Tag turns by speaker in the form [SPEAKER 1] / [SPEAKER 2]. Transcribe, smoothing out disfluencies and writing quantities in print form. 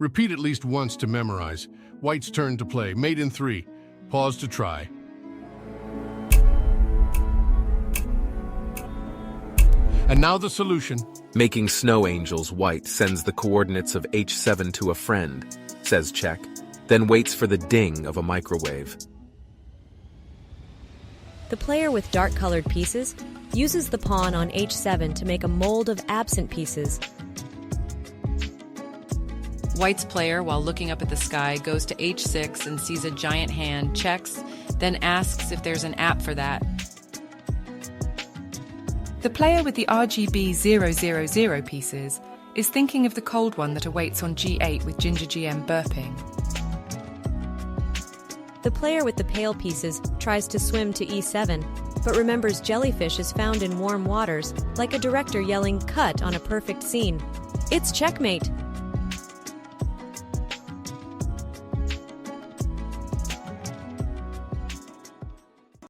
[SPEAKER 1] Repeat at least once to memorize. White's turn to play. Mate in 3. Pause to try. And now the solution.
[SPEAKER 2] Making snow angels, White sends the coordinates of h7 to a friend, says check, then waits for the ding of a microwave.
[SPEAKER 3] The player with dark-colored pieces uses the pawn on h7 to make a mold of absent pieces.
[SPEAKER 4] White's player, while looking up at the sky, goes to h6 and sees a giant hand, checks, then asks if there's an app for that. The player with the RGB 000 pieces is thinking of the cold one that awaits on g8 with ginger GM burping.
[SPEAKER 3] The player with the pale pieces tries to swim to e7, but remembers jellyfish is found in warm waters, like a director yelling "cut" on a perfect scene. It's checkmate!